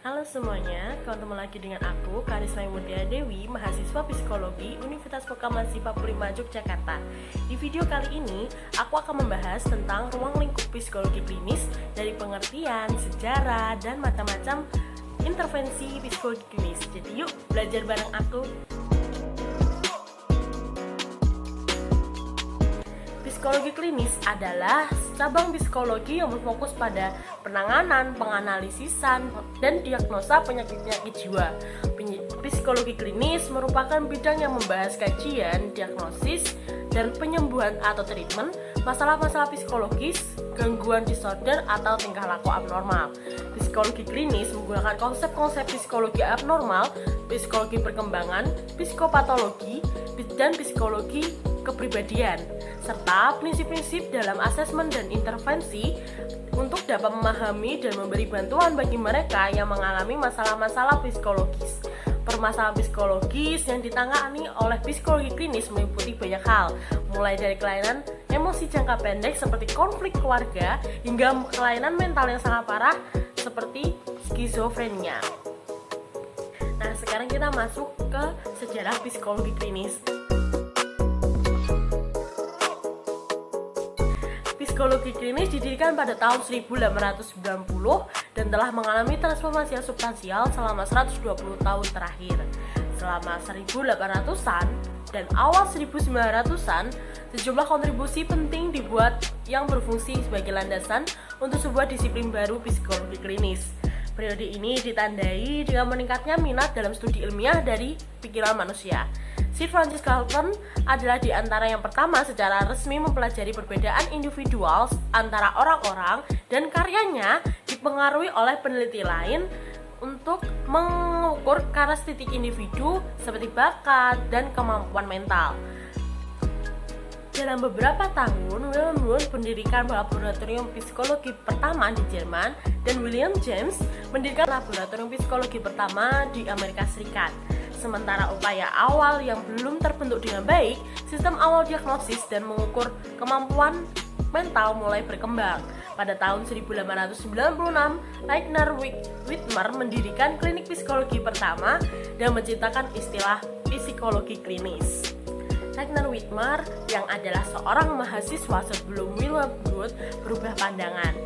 Halo semuanya, ketemu lagi dengan aku, Karisma Mutia Dewi, mahasiswa psikologi Universitas Proklamasi 45 Yogyakarta. Di video kali ini, aku akan membahas tentang ruang lingkup psikologi klinis dari pengertian, sejarah, dan macam-macam intervensi psikologi klinis. Jadi yuk, belajar bareng aku. Psikologi klinis adalah cabang psikologi yang berfokus pada penanganan, penganalisisan, dan diagnosa penyakit-penyakit jiwa. Psikologi klinis merupakan bidang yang membahas kajian, diagnosis, dan penyembuhan atau treatment masalah-masalah psikologis, gangguan disorder, atau tingkah laku abnormal. Psikologi klinis menggunakan konsep-konsep psikologi abnormal, psikologi perkembangan, psikopatologi, dan psikologi kepribadian, serta prinsip-prinsip dalam asesmen dan intervensi untuk dapat memahami dan memberi bantuan bagi mereka yang mengalami masalah-masalah psikologis. Permasalahan psikologis yang ditangani oleh psikologi klinis meliputi banyak hal, mulai dari kelainan emosi jangka pendek seperti konflik keluarga hingga kelainan mental yang sangat parah seperti skizofrenia. Nah, sekarang kita masuk ke sejarah psikologi klinis. Psikologi klinis didirikan pada tahun 1890 dan telah mengalami transformasi yang substansial selama 120 tahun terakhir. Selama 1800-an dan awal 1900-an, sejumlah kontribusi penting dibuat yang berfungsi sebagai landasan untuk sebuah disiplin baru psikologi klinis. Periode ini ditandai dengan meningkatnya minat dalam studi ilmiah dari pikiran manusia. Sir Francis Galton adalah di antara yang pertama secara resmi mempelajari perbedaan individual antara orang-orang, dan karyanya dipengaruhi oleh peneliti lain untuk mengukur karakteristik individu seperti bakat dan kemampuan mental. Dalam beberapa tahun, Wilhelm Wundt mendirikan laboratorium psikologi pertama di Jerman, dan William James mendirikan laboratorium psikologi pertama di Amerika Serikat. Sementara upaya awal yang belum terbentuk dengan baik, sistem awal diagnosis dan mengukur kemampuan mental mulai berkembang. Pada tahun 1896, Leitner Whitmer mendirikan klinik psikologi pertama dan menciptakan istilah psikologi klinis. Leitner Whitmer yang adalah seorang mahasiswa sebelum Wilhelm Wundt berubah pandangan.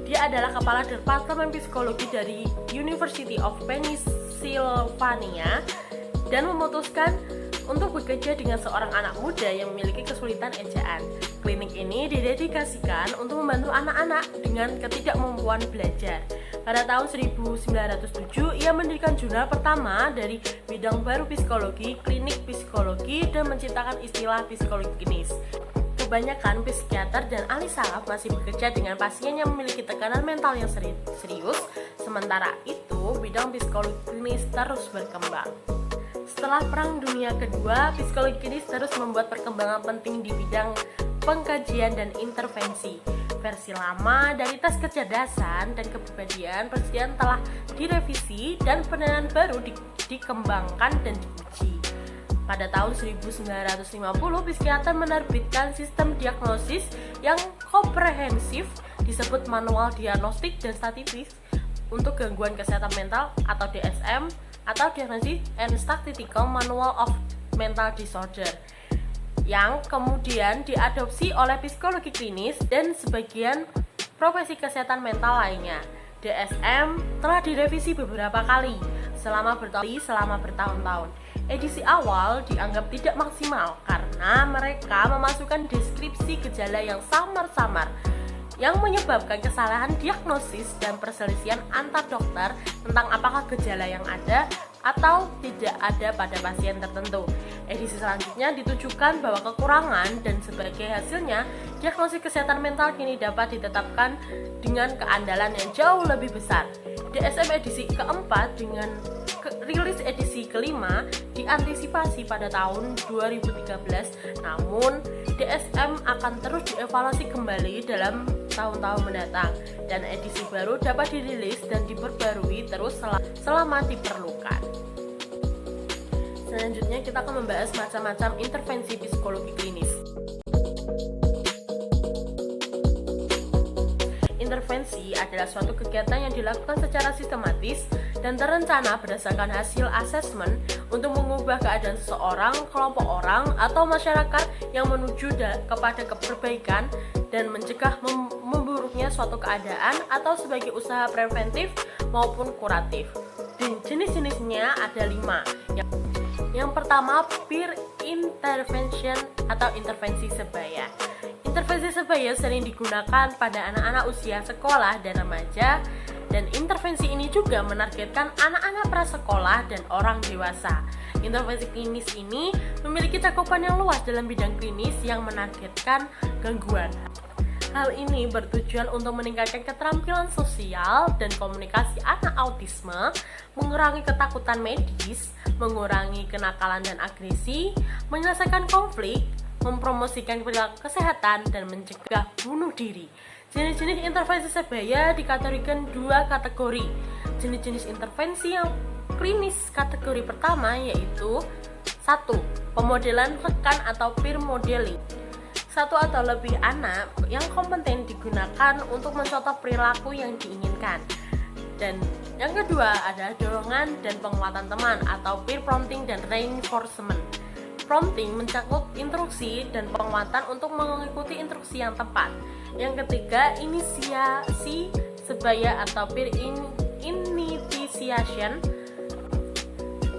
Dia adalah kepala Departemen Psikologi dari University of Pennsylvania dan memutuskan untuk bekerja dengan seorang anak muda yang memiliki kesulitan ejaan. Klinik ini didedikasikan untuk membantu anak-anak dengan ketidakmampuan belajar. Pada tahun 1907, ia mendirikan jurnal pertama dari bidang baru psikologi, klinik psikologi, dan menciptakan istilah psikologi klinis. Kebanyakan psikiater dan ahli saraf masih bekerja dengan pasien yang memiliki tekanan mental yang serius, sementara itu bidang psikologi klinis terus berkembang. Setelah Perang Dunia Kedua, psikologi klinis terus membuat perkembangan penting di bidang pengkajian dan intervensi. Versi lama dari tes kecerdasan dan kepribadian presiden telah direvisi dan penelitian baru dikembangkan dan diuji. Pada tahun 1950, psikiater menerbitkan sistem diagnosis yang komprehensif disebut Manual Diagnostik dan Statistik untuk Gangguan Kesehatan Mental atau DSM, atau Diagnostic and Statistical Manual of Mental Disorder, yang kemudian diadopsi oleh psikologi klinis dan sebagian profesi kesehatan mental lainnya. DSM telah direvisi beberapa kali selama bertahun-tahun. Edisi awal dianggap tidak maksimal karena mereka memasukkan deskripsi gejala yang samar-samar yang menyebabkan kesalahan diagnosis dan perselisihan antar dokter tentang apakah gejala yang ada atau tidak ada pada pasien tertentu. Edisi selanjutnya ditujukan bahwa kekurangan dan sebagai hasilnya diagnosis kesehatan mental kini dapat ditetapkan dengan keandalan yang jauh lebih besar. DSM edisi keempat dengan rilis edisi kelima diantisipasi pada tahun 2013, namun DSM akan terus dievaluasi kembali dalam tahun-tahun mendatang, dan edisi baru dapat dirilis dan diperbarui terus selama diperlukan. Selanjutnya kita akan membahas macam-macam intervensi psikologi klinis. intervensi adalah suatu kegiatan yang dilakukan secara sistematis dan terencana berdasarkan hasil asesmen untuk mengubah keadaan seseorang, kelompok orang, atau masyarakat yang menuju kepada perbaikan dan mencegah memburuknya suatu keadaan atau sebagai usaha preventif maupun kuratif. Dan jenis-jenisnya ada 5. Yang pertama, peer intervention atau intervensi sebaya. Intervensi sebaya sering digunakan pada anak-anak usia sekolah dan remaja, dan intervensi ini juga menargetkan anak-anak prasekolah dan orang dewasa. Intervensi klinis ini memiliki cakupan yang luas dalam bidang klinis yang menargetkan gangguan. Hal ini bertujuan untuk meningkatkan keterampilan sosial dan komunikasi anak autisme, mengurangi ketakutan medis, mengurangi kenakalan dan agresi, menyelesaikan konflik, mempromosikan perilaku kesehatan, dan mencegah bunuh diri. Jenis-jenis intervensi sebaya dikategorikan 2 kategori. Jenis-jenis intervensi yang klinis kategori pertama yaitu 1. Pemodelan rekan atau peer modeling. 1 atau lebih anak yang kompeten digunakan untuk mencontoh perilaku yang diinginkan. Dan yang kedua ada dorongan dan penguatan teman atau peer prompting dan reinforcement. Prompting mencakup instruksi dan penguatan untuk mengikuti instruksi yang tepat. Yang ketiga, inisiasi sebaya atau peer initiation.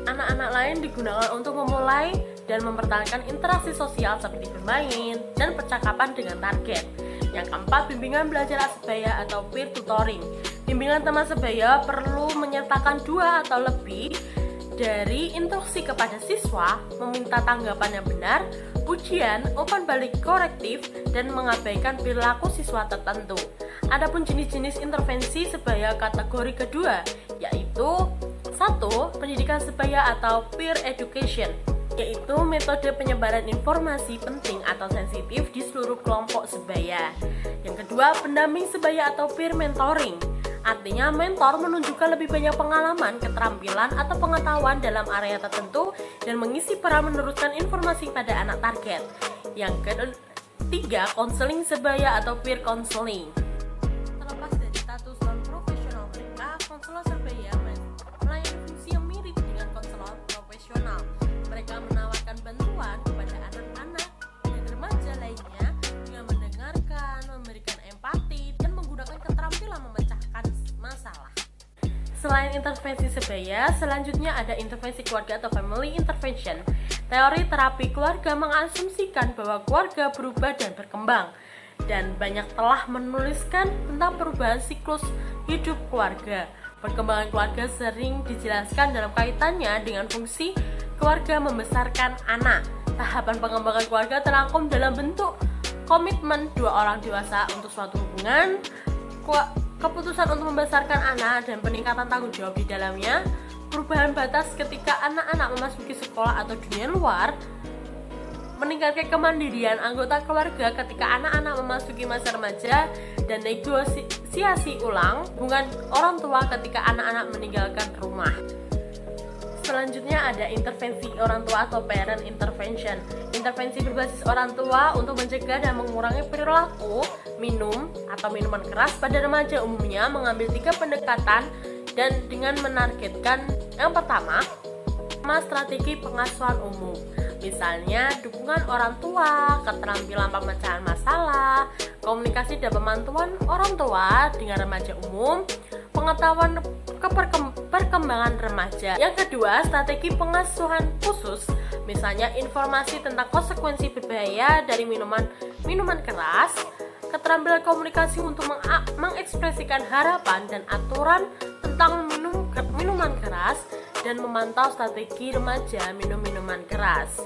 Anak-anak lain digunakan untuk memulai dan mempertahankan interaksi sosial seperti bermain dan percakapan dengan target. Yang keempat, bimbingan belajar sebaya atau peer tutoring. Bimbingan teman sebaya perlu menyertakan 2 atau lebih dari instruksi kepada siswa, meminta tanggapan yang benar, ujian, umpan balik korektif, dan mengabaikan perilaku siswa tertentu. Adapun jenis-jenis intervensi sebaya kategori kedua, yaitu 1. Pendidikan sebaya atau peer education, yaitu metode penyebaran informasi penting atau sensitif di seluruh kelompok sebaya. Yang kedua, pendamping sebaya atau peer mentoring. Artinya mentor menunjukkan lebih banyak pengalaman, keterampilan, atau pengetahuan dalam area tertentu dan mengisi peran meneruskan informasi pada anak target. Yang ketiga, konseling sebaya atau peer counseling. Terlepas dari status non-profesional mereka, konselor sebaya melayani fungsi yang mirip dengan konselor profesional. Mereka menawarkan bantuan kepada anak-anak dan remaja lainnya dengan mendengarkan, memberikan empati, dan menggunakan keterampilan memecahkan masalah. Selain intervensi sebaya, selanjutnya ada intervensi keluarga atau family intervention. Teori terapi keluarga mengasumsikan bahwa keluarga berubah dan berkembang, dan banyak telah menuliskan tentang perubahan siklus hidup keluarga. Perkembangan keluarga sering dijelaskan dalam kaitannya dengan fungsi keluarga membesarkan anak. Tahapan pengembangan keluarga terangkum dalam bentuk komitmen 2 orang dewasa untuk suatu hubungan, keputusan untuk membesarkan anak, dan peningkatan tanggung jawab di dalamnya. Perubahan batas ketika anak-anak memasuki sekolah atau dunia luar, meningkatkan kemandirian anggota keluarga ketika anak-anak memasuki masa remaja, dan negosiasi ulang hubungan orang tua ketika anak-anak meninggalkan rumah. Selanjutnya ada intervensi orang tua atau parent intervention. Intervensi berbasis orang tua untuk mencegah dan mengurangi perilaku minum atau minuman keras pada remaja umumnya mengambil 3 pendekatan dan dengan menargetkan yang pertama, strategi pengasuhan umum. Misalnya dukungan orang tua, keterampilan pemecahan masalah, komunikasi dan pemantauan orang tua dengan remaja umum, pengetahuan perkembangan remaja. Yang kedua, strategi pengasuhan khusus, misalnya informasi tentang konsekuensi berbahaya dari minuman keras, keterampilan komunikasi untuk mengekspresikan harapan dan aturan tentang minuman keras, dan memantau strategi remaja minum minuman keras.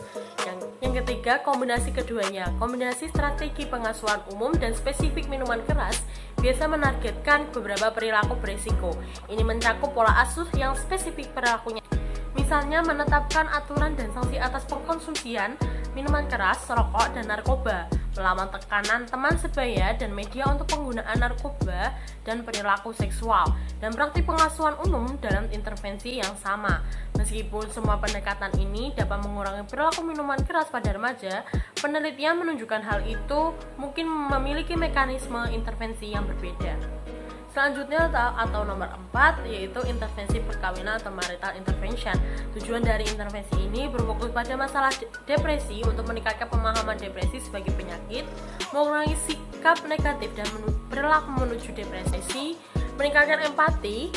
Yang ketiga, kombinasi keduanya. Kombinasi strategi pengasuhan umum dan spesifik minuman keras biasa menargetkan beberapa perilaku berisiko. Ini mencakup pola asuh yang spesifik perilakunya. Misalnya menetapkan aturan dan sanksi atas pengkonsumsian minuman keras, rokok, dan narkoba, melawan tekanan teman sebaya dan media untuk penggunaan narkoba dan perilaku seksual, dan praktik pengasuhan umum dalam intervensi yang sama. Meskipun semua pendekatan ini dapat mengurangi perilaku minuman keras pada remaja, penelitian menunjukkan hal itu mungkin memiliki mekanisme intervensi yang berbeda. Selanjutnya atau nomor 4 yaitu intervensi perkawinan atau marital intervention. Tujuan dari intervensi ini berfokus pada masalah depresi untuk meningkatkan pemahaman depresi sebagai penyakit, mengurangi sikap negatif dan perilaku menuju depresi, meningkatkan empati,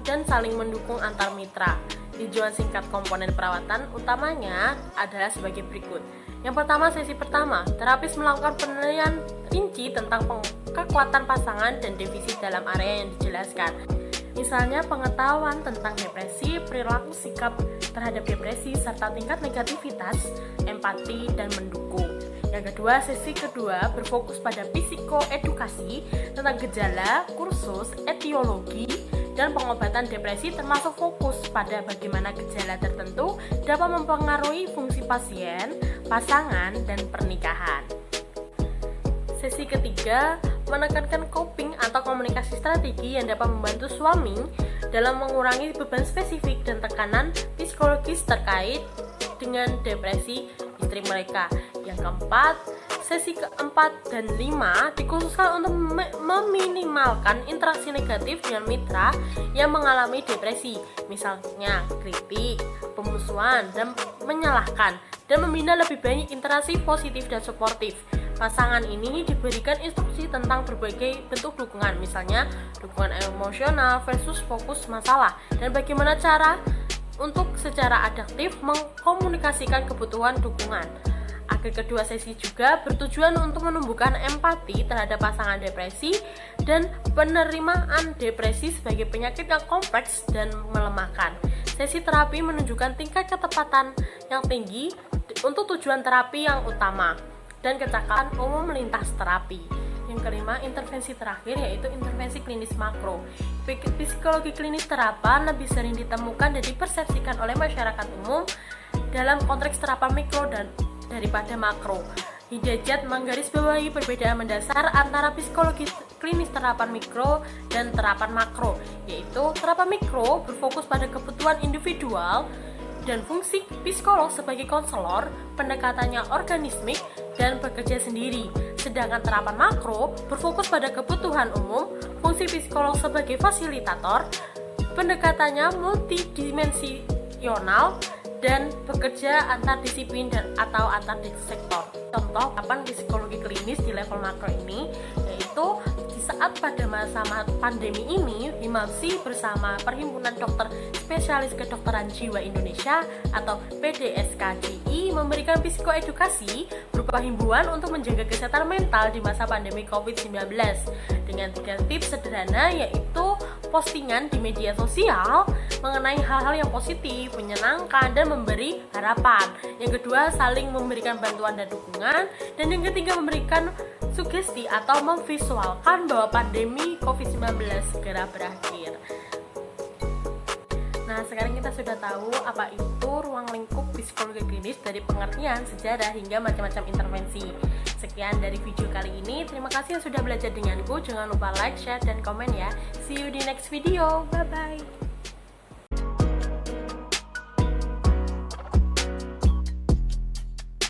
dan saling mendukung antar mitra. Tujuan singkat komponen perawatan utamanya adalah sebagai berikut. Yang pertama, sesi pertama, terapis melakukan penilaian rinci tentang kekuatan pasangan dan defisit dalam area yang dijelaskan. Misalnya pengetahuan tentang depresi, perilaku sikap terhadap depresi, serta tingkat negativitas, empati, dan mendukung. Yang kedua, sesi kedua berfokus pada psikoedukasi tentang gejala, kursus, etiologi, dan pengobatan depresi, termasuk fokus pada bagaimana gejala tertentu dapat mempengaruhi fungsi pasien, pasangan, dan pernikahan. Sesi ketiga menekankan coping atau komunikasi strategi yang dapat membantu suami dalam mengurangi beban spesifik dan tekanan psikologis terkait dengan depresi istri mereka. Yang keempat, sesi keempat dan 5 dikhususkan untuk meminimalkan interaksi negatif dengan mitra yang mengalami depresi, misalnya kritik, pemusuhan, dan menyalahkan, dan membina lebih banyak interaksi positif dan suportif. Pasangan ini diberikan instruksi tentang berbagai bentuk dukungan, misalnya dukungan emosional versus fokus masalah, dan bagaimana cara untuk secara adaptif mengkomunikasikan kebutuhan dukungan. Akhir kedua sesi juga bertujuan untuk menumbuhkan empati terhadap pasangan depresi dan penerimaan depresi sebagai penyakit yang kompleks dan melemahkan. Sesi terapi menunjukkan tingkat ketepatan yang tinggi untuk tujuan terapi yang utama dan kecakapan umum lintas terapi. Yang kelima, intervensi terakhir yaitu intervensi klinis makro. Psikologi klinis terapan lebih sering ditemukan dan dipersepsikan oleh masyarakat umum dalam konteks terapan mikro dan daripada makro. Hidayat menggarisbawahi perbedaan mendasar antara psikologi klinis terapan mikro dan terapan makro, yaitu terapan mikro berfokus pada kebutuhan individual dan fungsi psikolog sebagai konselor, pendekatannya organismik dan bekerja sendiri. Sedangkan terapan makro berfokus pada kebutuhan umum, fungsi psikolog sebagai fasilitator, pendekatannya multidimensional dan bekerja antar disiplin dan atau antar sektor. Contoh terapan psikologi klinis di level makro ini yaitu di saat pada masa pandemi ini, Himapsi bersama Perhimpunan Dokter Spesialis Kedokteran Jiwa Indonesia atau PDSKJI memberikan psikoedukasi berupa himbauan untuk menjaga kesehatan mental di masa pandemi COVID-19 dengan 3 tips sederhana, yaitu postingan di media sosial mengenai hal-hal yang positif, menyenangkan, dan memberi harapan. Yang kedua, saling memberikan bantuan dan dukungan. Dan yang ketiga, memberikan sugesti atau memvisualkan bahwa pandemi COVID-19 segera berakhir. Nah, sekarang kita sudah tahu apa itu ruang lingkup psikologi klinis dari pengertian, sejarah, hingga macam-macam intervensi. Sekian dari video kali ini. Terima kasih yang sudah belajar denganku. Jangan lupa like, share, dan komen ya. See you di next video. Bye-bye.